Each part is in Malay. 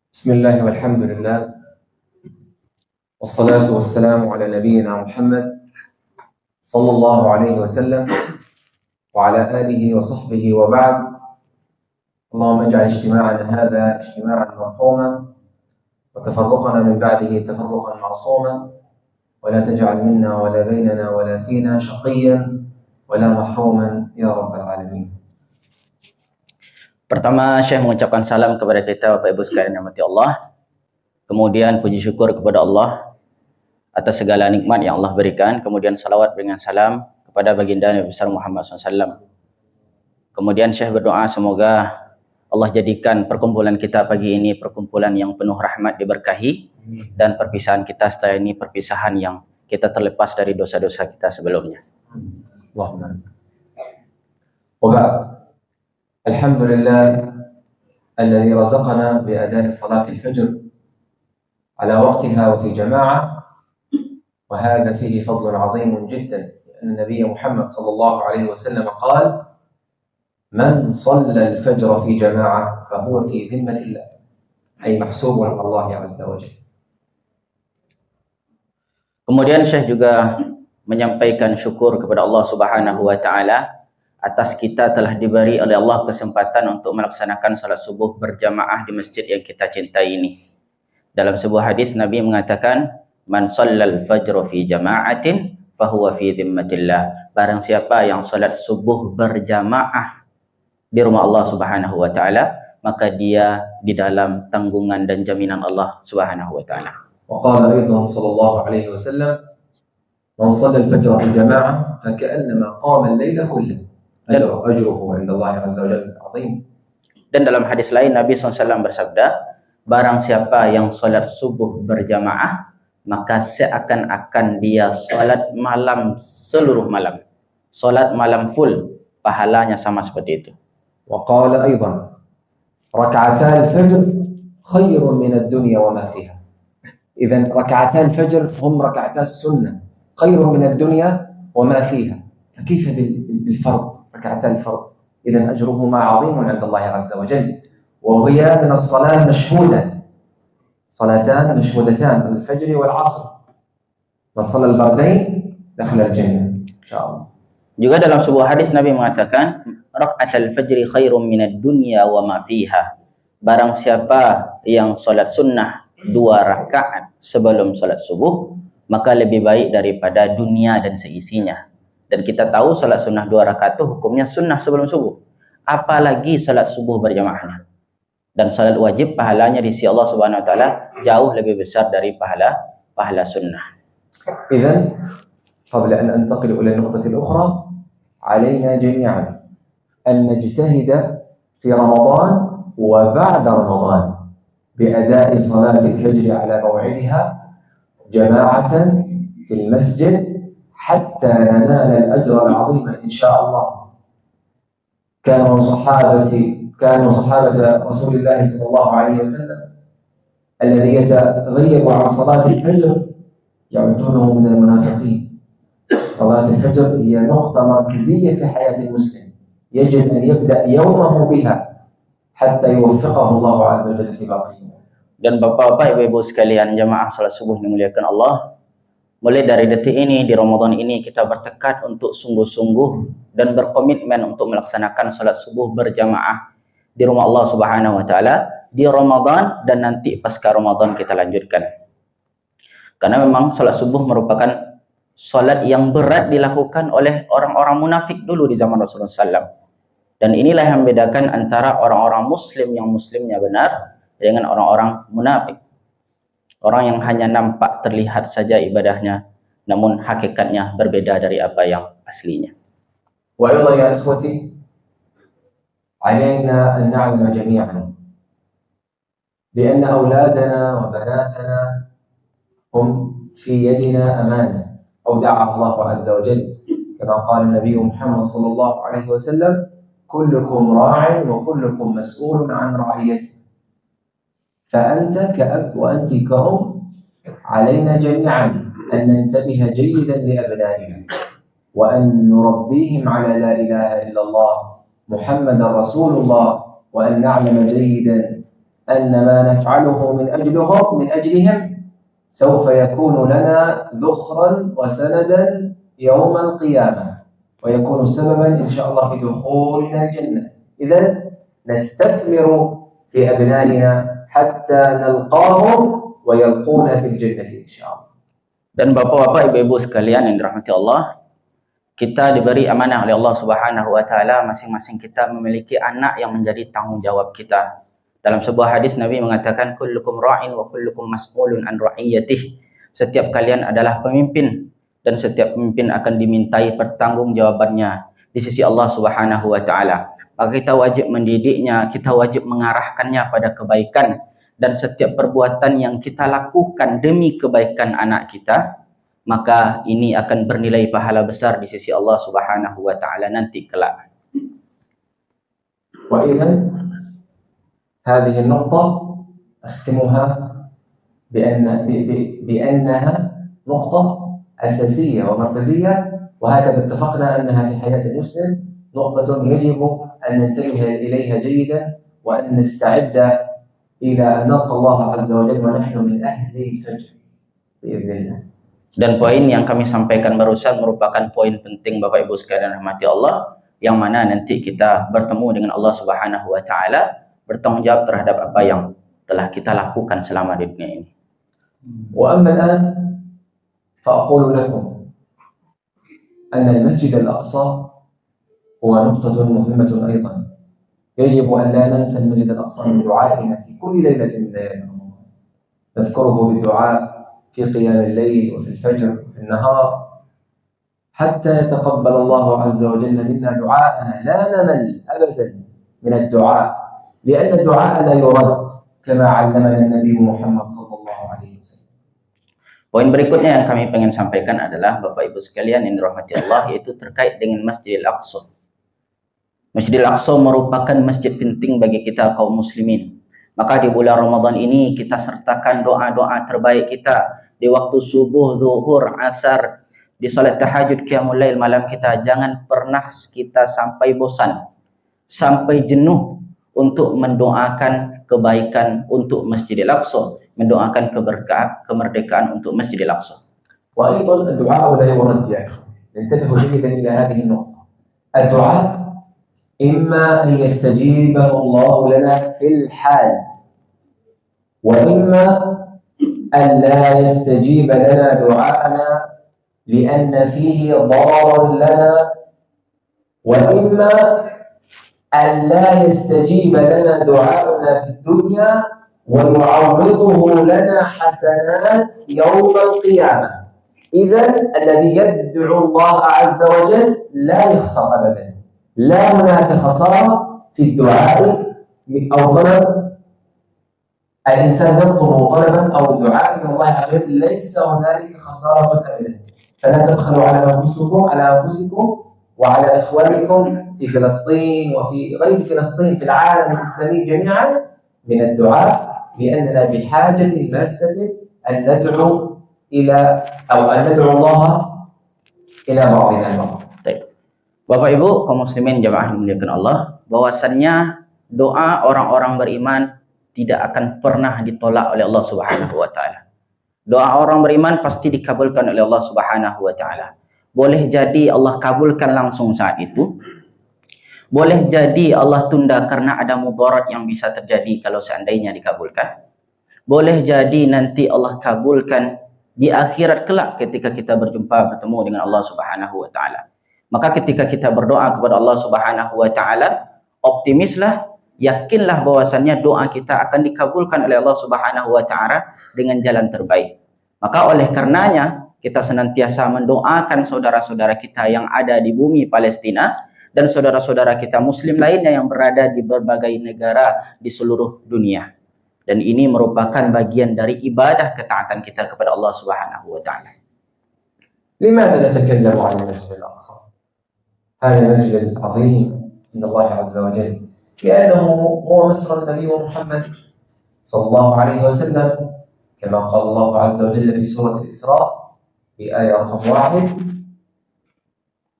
بسم الله والحمد لله والصلاة والسلام على نبينا محمد صلى الله عليه وسلم وعلى آله وصحبه وبعد. اللهم اجعل اجتماعنا هذا اجتماعا مرحوما وتفرقنا من بعده تفرقا معصوما ولا تجعل منا ولا بيننا ولا فينا شقيا ولا محروما يا رب العالمين. Pertama, Syekh mengucapkan salam kepada kita Bapak Ibu sekalian yang dirahmati Allah. Kemudian puji syukur kepada Allah atas segala nikmat yang Allah berikan. Kemudian salawat dengan salam kepada baginda Nabi besar Muhammad SAW. Kemudian Syekh berdoa semoga Allah jadikan perkumpulan kita pagi ini perkumpulan yang penuh rahmat diberkahi, dan perpisahan kita setelah ini perpisahan yang kita terlepas dari dosa-dosa kita sebelumnya. Allahumma. وبعد الحمد لله الذي رزقنا بأداء صلاة الفجر على وقتها وفي جماعة، وهذا فيه فضل عظيم جدا، لأن النبي محمد صلى الله عليه وسلم قال: من صلى الفجر في جماعة فهو في ذمة الله، أي محسوب على الله عز وجل. Kemudian Syekh juga menyampaikan syukur kepada Allah Subhanahu wa taala atas kita telah diberi oleh Allah kesempatan untuk melaksanakan salat subuh berjamaah di masjid yang kita cintai ini. Dalam sebuah hadis Nabi mengatakan, "Man shallal fajr fi jama'atin fahuwa fi dhimmatillah." Barang siapa yang salat subuh berjamaah di rumah Allah Subhanahu wa taala, maka dia di dalam tanggungan dan jaminan Allah Subhanahu wa taala. وقال أيضا صلى الله عليه وسلم: من صلى الفجر في جماعة فكأنما قام الليل كله. أجره عند الله عز وجل عظيم. Dan dalam hadis lain Nabi SAW bersabda, barang siapa yang solat subuh berjamaah, maka seakan-akan dia solat malam seluruh malam. Solat malam full, pahalanya sama seperti itu. وقال أيضا: ركعتا الفجر خير من الدنيا وما فيها. إذن ركعتا الفجر هم ركعتا السنة، خير من الدنيا وما فيها، فكيف بالفرض؟ ركعتا الفرض إذن أجرهما عظيم عند الله عز وجل، وهي من الصلاة مشهودة، صلاتان مشهودتان الفجر والعصر، من صلى البردين دخل الجنة إن شاء الله. Juga dalam sebuah hadis Nabi mengatakan, raka'atul fajri khairum minad dunya wa ma fiha. Barang siapa yang salat sunnah 2 rakaat sebelum salat subuh, maka lebih baik daripada dunia dan seisinya. Dan kita tahu salat sunnah 2 rakaat itu hukumnya sunnah sebelum subuh. Apalagi salat subuh berjamaahnya. Dan salat wajib pahalanya di sisi Allah Subhanahu wa taala jauh lebih besar dari pahala sunnah. إذن قبل أن أنتقل إلى النقطة الأخرى، علينا جميعا أن نجتهد في رمضان وبعد رمضان بأداء صلاة الفجر على موعدها جماعة في المسجد حتى ننال الأجر العظيم إن شاء الله. كانوا صحابة رسول الله صلى الله عليه وسلم الذي يتغيب عن صلاة الفجر يعدونه من المنافقين. صلاة الفجر هي نقطة مركزية في حياة المسلم، يجب أن يبدأ يومه بها حتى يوفقه الله عز وجل في باقيه. Dan bapak-bapak, ibu-ibu sekalian jamaah salat subuh dimuliakan Allah, mulai dari detik ini di Ramadan ini kita bertekad untuk sungguh-sungguh dan berkomitmen untuk melaksanakan salat subuh berjamaah di rumah Allah Subhanahu wa taala di Ramadan dan nanti pasca Ramadan kita lanjutkan. Karena memang salat subuh merupakan salat yang berat dilakukan oleh orang-orang munafik dulu di zaman Rasulullah SAW. Dan inilah yang membedakan antara orang-orang muslim yang muslimnya benar dengan orang-orang munafik. Orang yang hanya nampak terlihat saja ibadahnya, namun hakikatnya berbeda dari apa yang aslinya. وأيضا يا إخوتي، علينا أن نعلم جميعا بأن أولادنا وبناتنا هم في يدنا أمانة أودعها الله عز وجل، كما قال النبي محمد صلى الله عليه وسلم: كلكم راع وكلكم مسؤول عن رعيته. فأنت كأب وأنت كأم علينا جميعا أن ننتبه جيدا لأبنائنا وأن نربيهم على لا إله إلا الله محمد رسول الله، وأن نعلم جيدا أن ما نفعله من أجلهم سوف يكون لنا ذخرا وسندا يوم القيامة ويكون سببا إن شاء الله في دخولنا الجنة. إذن نستثمر في أبنائنا حتى نلقاهم ويلقونا في الجنة إن شاء الله. Dan bapak-bapak, ibu-ibu sekalian yang dirahmati Allah, kita diberi amanah oleh Allah Subhanahu wa taala, masing-masing kita memiliki anak yang menjadi tanggung jawab kita. Dalam sebuah hadis Nabi mengatakan kullukum ra'in wa kullukum mas'ulun an ra'iyatih. Setiap kalian adalah pemimpin dan setiap pemimpin akan dimintai pertanggungjawabannya di sisi Allah Subhanahu wa taala. Maka kita wajib mendidiknya, kita wajib mengarahkannya pada kebaikan, dan setiap perbuatan yang kita lakukan demi kebaikan anak kita, maka ini akan bernilai pahala besar di sisi Allah Subhanahu wa taala nanti kelak. Wa idzan hadhihi an-nuqtah akhtimuha بأنها نقطة أساسية ومركزية وهكذا اتفقنا أنها في حياة المسلم نقطة يجب أن ننتبه إليها جيدا وأن نستعد إلى أن نلقى الله عز وجل ونحن من أهل الفجر بإذن الله. Dan poin yang kami sampaikan barusan merupakan poin penting Bapak Ibu sekalian rahmati Allah, yang mana nanti kita bertemu dengan Allah Subhanahu wa taala, bertanggung jawab terhadap apa yang telah kita lakukan selama di dunia ini. وأما الآن فأقول لكم أن المسجد الأقصى هو نقطة مهمة أيضا يجب أن لا ننسى المسجد الأقصى من دعائنا في كل ليلة من ليالي رمضان. نذكره بالدعاء في قيام الليل وفي الفجر وفي النهار حتى يتقبل الله عز وجل منا دعاءنا. لا نمل أبدا من الدعاء لأن الدعاء لا يرد كما علمنا النبي محمد صلى الله عليه وسلم. Poin berikutnya yang kami ingin sampaikan adalah Bapak Ibu sekalian yang dirahmati Allah, yaitu terkait dengan Masjidil Aqsa. Masjidil Aqsa merupakan masjid penting bagi kita kaum muslimin. Maka di bulan Ramadan ini kita sertakan doa-doa terbaik kita di waktu subuh, zuhur, asar, di salat tahajud, qiyamul lail malam kita. Jangan pernah kita sampai bosan, sampai jenuh untuk mendoakan kebaikan untuk Masjidil Aqsa, mendoakan kemerdekaan untuk Masjidil Aqsa. وأيضا الدعاء لا يرد يا إخوة. انتبهوا جيدا إلى هذه النقطة. الدعاء إما أن يستجيبه الله لنا في الحال وإما أن لا يستجيب لنا دعاءنا لأن فيه ضرر لنا وإما أن لا يستجيب لنا دعاءنا في الدنيا ويعوضه لنا حسنات يوم القيامة. إذن الذي يدعو الله عز وجل لا يخسر أبدا. لا هناك خسارة في الدعاء أو طلب الإنسان يطلب طلبا أو الدعاء من الله عز وجل، ليس هنالك خسارة أبدا. فلا تبخلوا على أنفسكم وعلى إخوانكم في فلسطين وفي غير فلسطين في العالم الإسلامي جميعا من الدعاء، لأننا بحاجة ماسة أن ندعو الله إلى بعضنا البعض. Bapak Ibu kaum muslimin jamaah yang dimuliakan Allah, bahwasannya doa orang-orang beriman tidak akan pernah ditolak oleh Allah Subhanahu wa taala. Doa orang beriman pasti dikabulkan oleh Allah Subhanahu wa taala. Boleh jadi Allah kabulkan langsung saat itu. Boleh jadi Allah tunda karena ada mudarat yang bisa terjadi kalau seandainya dikabulkan. Boleh jadi nanti Allah kabulkan di akhirat kelak ketika kita bertemu dengan Allah Subhanahu wa taala. Maka ketika kita berdoa kepada Allah Subhanahu wa taala, optimislah, yakinlah bahwasannya doa kita akan dikabulkan oleh Allah Subhanahu wa taala dengan jalan terbaik. Maka oleh karenanya kita senantiasa mendoakan saudara-saudara kita yang ada di bumi Palestina dan saudara-saudara kita muslim lainnya yang berada di berbagai negara di seluruh dunia. Dan ini merupakan bagian dari ibadah ketaatan kita kepada Allah Subhanahu wa taala. لماذا نتكلم عن المسجد الأقصى؟ هذا المسجد العظيم عند الله عز وجل لأنه هو مصر النبي محمد صلى الله عليه وسلم كما قال الله عز وجل في سورة الإسراء في آية رقم 1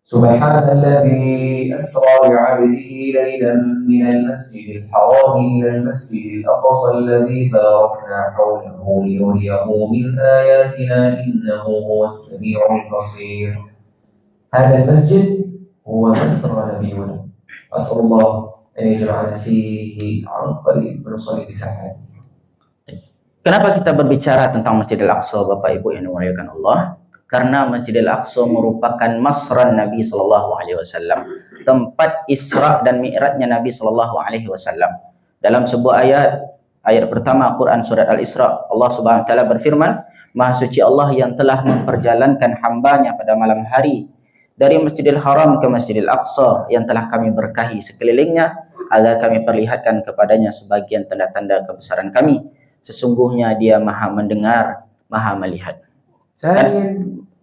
سبحان الذي أسرى بعبده ليلا من المسجد الحرام إلى المسجد الأقصى الذي باركنا حوله لنريه من آياتنا إنه هو السميع البصير. هذا المسجد هو مسرى نبينا، أسأل الله أن يجمعنا فيه عن قريب ونصلي بساعات. Kenapa kita berbicara tentang Masjidil Aqsa, Bapak Ibu yang dimuliakan Allah? Karena Masjidil Aqsa merupakan masran Nabi sallallahu alaihi wasallam, tempat Isra dan Mi'rajnya Nabi sallallahu alaihi wasallam. Dalam sebuah ayat pertama Quran surat Al-Isra, Allah Subhanahu wa taala berfirman, Maha suci Allah yang telah memperjalankan hambanya pada malam hari dari Masjidil Haram ke Masjidil Aqsa yang telah kami berkahi sekelilingnya agar kami perlihatkan kepadanya sebagian tanda-tanda kebesaran kami. Sesungguhnya dia Maha mendengar, Maha melihat.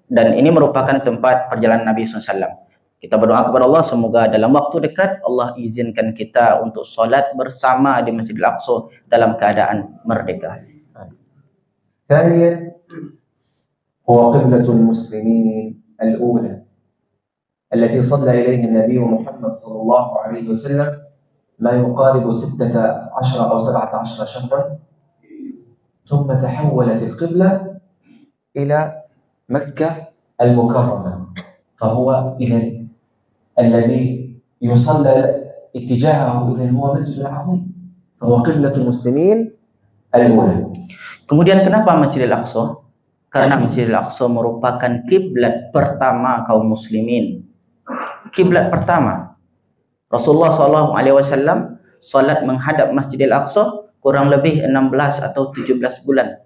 Dan ini merupakan tempat perjalanan Nabi SAW. Kita berdoa kepada Allah semoga dalam waktu dekat Allah izinkan kita untuk solat bersama di Masjidil Aqsa dalam keadaan merdeka. ثانيا هو قبلة المسلمين الأولى التي صلى إليها النبي محمد صلى الله عليه وسلم ما يقارب 16 أو 17 شهرا، ثم تحولت القبلة إلى مكة المكرمة، فهو إذن الذي يصلى اتجاهه إذن هو مسجد عظيم، فهو قبلة المسلمين الأولى. Kemudian kenapa Masjidil Aqsa? Karena Masjidil Aqsa merupakan kiblat pertama kaum muslimin. Kiblat pertama. Rasulullah SAW salat menghadap Masjidil Aqsa kurang lebih 16 atau 17 bulan.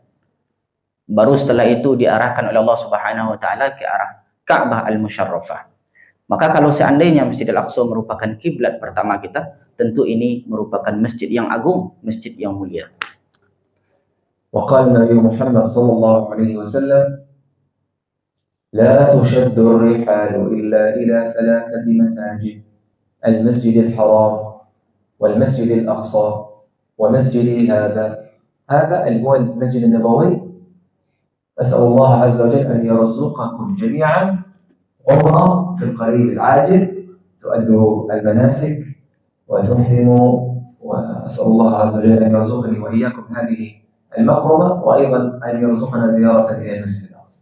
Baru setelah itu diarahkan oleh Allah Subhanahu wa taala ke arah Ka'bah Al-Musyarrafah. Maka kalau seandainya Masjidil Aqsa merupakan kiblat pertama kita, tentu ini merupakan masjid yang agung, masjid yang mulia. وقال النبي محمد صلى الله عليه وسلم لا تشد الرحال إلا إلى 3 مساجد المسجد الحرام والمسجد الأقصى ومسجدي هذا اللي هو المسجد النبوي. أسأل الله عز وجل أن يرزقكم جميعا عمرة في القريب العاجل تؤدوا المناسك وتحرموا، وأسأل الله عز وجل أن يرزقني وإياكم هذه المكرمة وأيضا أن يرزقنا زيارة إلى المسجد الأقصى.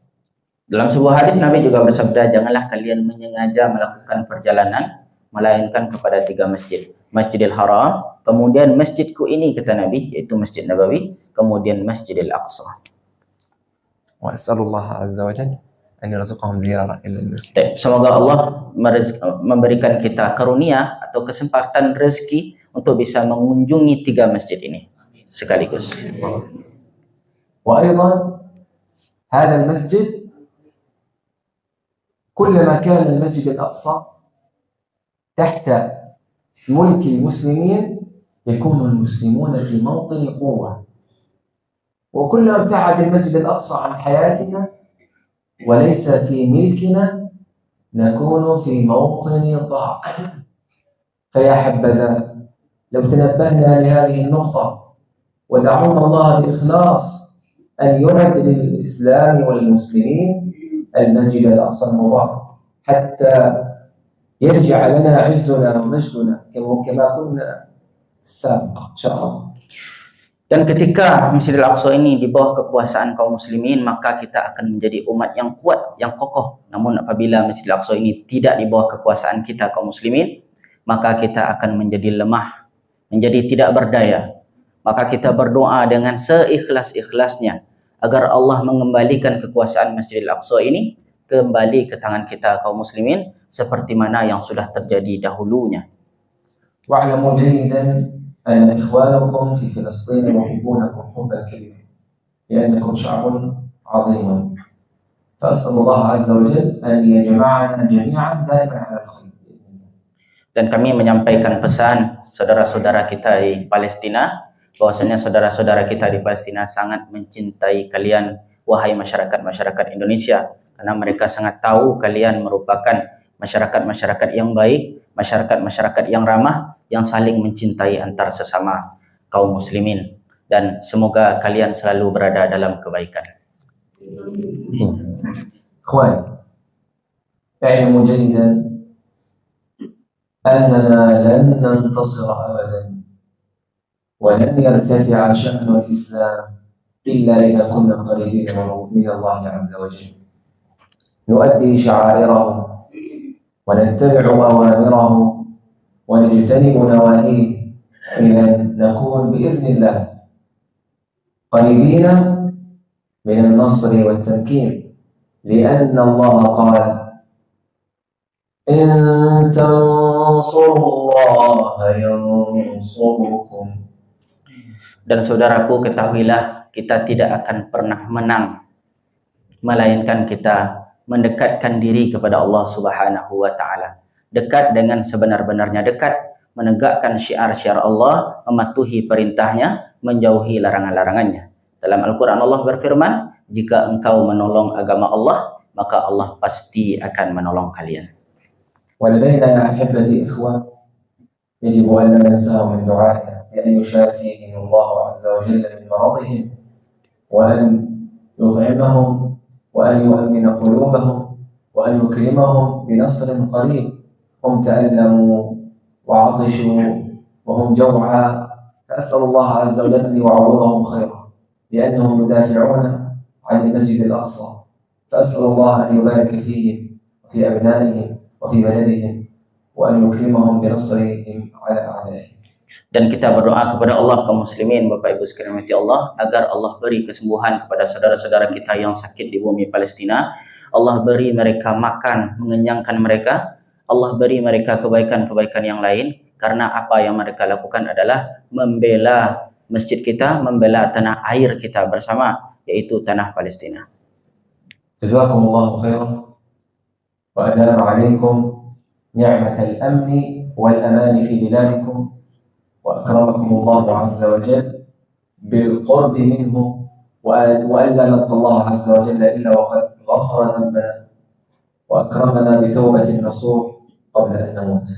Dalam sebuah hadis Nabi juga bersabda, janganlah kalian menyengaja melakukan perjalanan melainkan kepada 3 masjid. Masjidil Haram, kemudian masjidku ini kata Nabi, yaitu Masjid Nabawi, kemudian Masjidil Aqsa. وأسأل الله عز وجل أن يرزقهم زيارة إلى المسجد. Semoga Allah memberikan kita karunia atau kesempatan rezeki untuk bisa mengunjungi 3 masjid ini sekaligus. وأيضا هذا المسجد كلما كان المسجد الأقصى تحت ملك المسلمين يكون المسلمون في موطن قوة، وكلما ابتعد المسجد الأقصى عن حياتنا وليس في ملكنا نكون في موطن ضعف. فيا حبذا لو تنبهنا لهذه النقطة ودعونا الله بإخلاص أن يعد للإسلام والمسلمين المسجد الأقصى المبارك حتى يرجع لنا عزنا ومجدنا كما كنا السابق إن شاء الله. Dan ketika Masjidil Aqsa ini di bawah kekuasaan kaum muslimin, maka kita akan menjadi umat yang kuat, yang kokoh. Namun apabila Masjidil Aqsa ini tidak di bawah kekuasaan kita kaum muslimin, maka kita akan menjadi lemah, menjadi tidak berdaya. Maka kita berdoa dengan seikhlas-ikhlasnya agar Allah mengembalikan kekuasaan Masjidil Aqsa ini kembali ke tangan kita kaum muslimin seperti mana yang sudah terjadi dahulunya. واعلموا جيدا أن إخوانكم في فلسطين يحبونكم حبا كبيرا لأنكم شعب عظيم، فأسأل الله عز وجل أن يجمعنا جميعا دائما على الخير. Dan kami menyampaikan pesan saudara-saudara kita di Palestina, bahwasanya saudara-saudara kita di Palestina sangat mencintai kalian, wahai masyarakat-masyarakat Indonesia, karena mereka sangat tahu kalian merupakan masyarakat-masyarakat yang baik, masyarakat-masyarakat yang ramah, yang saling mencintai antar sesama kaum muslimin, dan semoga kalian selalu berada dalam kebaikan. إخواني اعلموا جيدا أننا لن ننتصر أبدا ولن يرتفع شأن الإسلام إلا إذا كنا قريبين من الله عز وجل، نؤدي شعائره ونتبع أوامره ونجتنب نواهيه، إذا نكون بإذن الله قريبين من النصر والتمكين، لأن الله قال: إن تنصروا الله ينصركم. Dan saudaraku, ketahuilah kita tidak akan pernah menang melainkan kita mendekatkan diri kepada Allah Subhanahu wa taala. Dekat dengan sebenar-benarnya dekat, menegakkan syiar-syiar Allah, mematuhi perintahnya, menjauhi larangan-larangannya. Dalam Al-Quran Allah berfirman, jika engkau menolong agama Allah, maka Allah pasti akan menolong kalian. ولدينا يا أحبتي إخوة يجب أن لا ننساهم من دعائنا بأن يشافيهم الله عز وجل من مرضهم وأن يطعمهم وأن يؤمن قلوبهم وأن يكرمهم بنصر قريب. هم تألموا وعطشوا وهم جوعى، فأسأل الله عز وجل أن يعوضهم خيرا لأنهم يدافعون عن المسجد الأقصى، فأسأل الله أن يبارك فيهم وفي أبنائهم وفي بلدهم وأن يكرمهم بنصرهم على أعدائهم. Dan kita berdoa kepada Allah kaum muslimin, Bapak Ibu sekalian rahmati Allah, agar Allah beri kesembuhan kepada saudara-saudara kita yang sakit di bumi Palestina. Allah beri mereka makan, mengenyangkan mereka. Allah beri mereka kebaikan-kebaikan yang lain, karena apa yang mereka lakukan adalah membela masjid kita, membela tanah air kita bersama, yaitu tanah Palestina. Jazakumullahu khairan wa adama alaikum ni'matal amni wal amani fi biladikum wa akramakumullahu azza wa jalla bil qurbi minhu wa alla nalqa Allah azza wa jalla illa wa qad ghafara dhanbana wa akramana bi tawbatin nasuh qabla an namut.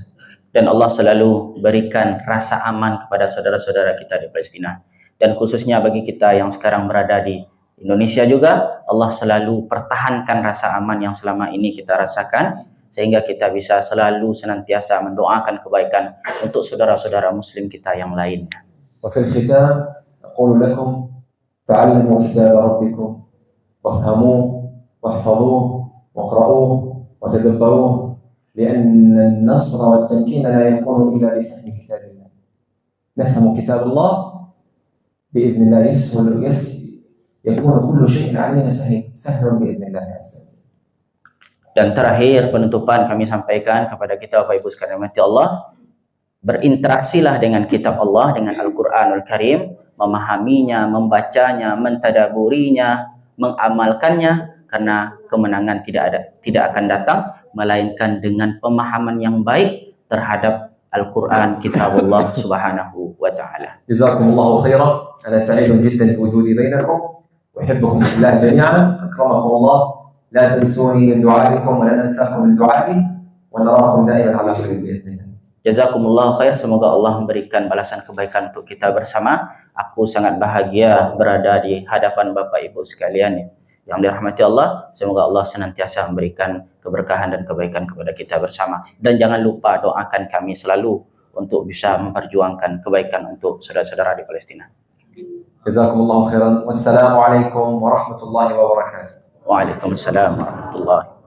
Dan Allah selalu berikan rasa aman kepada saudara-saudara kita di Palestina, dan khususnya bagi kita yang sekarang berada di Indonesia juga, Allah selalu pertahankan rasa aman yang selama ini kita rasakan, sehingga kita bisa selalu senantiasa mendoakan kebaikan untuk saudara-saudara muslim kita yang lainnya. وفي الختام أقول لكم تعلموا كتاب ربكم وافهموه واحفظوه واقرؤوه وتدبروه، لأن النصر والتمكين لا يكون إلا بفهم كتاب الله. نفهم كتاب الله بإذن الله يكون كل شيء علينا سهل بإذن الله عز وجل. Dan terakhir penutupan kami sampaikan kepada kita Bapak Ibu sekalian rahmati Allah, berinteraksilah dengan kitab Allah, dengan Al-Quranul Karim, memahaminya, membacanya, mentadaburinya, mengamalkannya, karena kemenangan tidak akan datang melainkan dengan pemahaman yang baik terhadap Al-Quran kitab Allah Subhanahu wa taala. Jazakumullahu khairan. Ana sa'idun jiddan biwujudi bainakum. Uhibbukum fillah jami'an. Akramakumullah. La tansuni min du'aikum wa la nansakum min du'ai wa narakum da'iman ala khairin bi'idznillah. Jazakumullahu khair. Semoga Allah memberikan balasan kebaikan untuk kita bersama. Aku sangat bahagia berada di hadapan Bapak Ibu sekalian yang dirahmati Allah. Semoga Allah senantiasa memberikan keberkahan dan kebaikan kepada kita bersama. Dan jangan lupa doakan kami selalu untuk bisa memperjuangkan kebaikan untuk saudara-saudara di Palestina. Jazakumullahu khairan. Wassalamualaikum warahmatullahi wabarakatuh. Waalaikumsalam warahmatullahi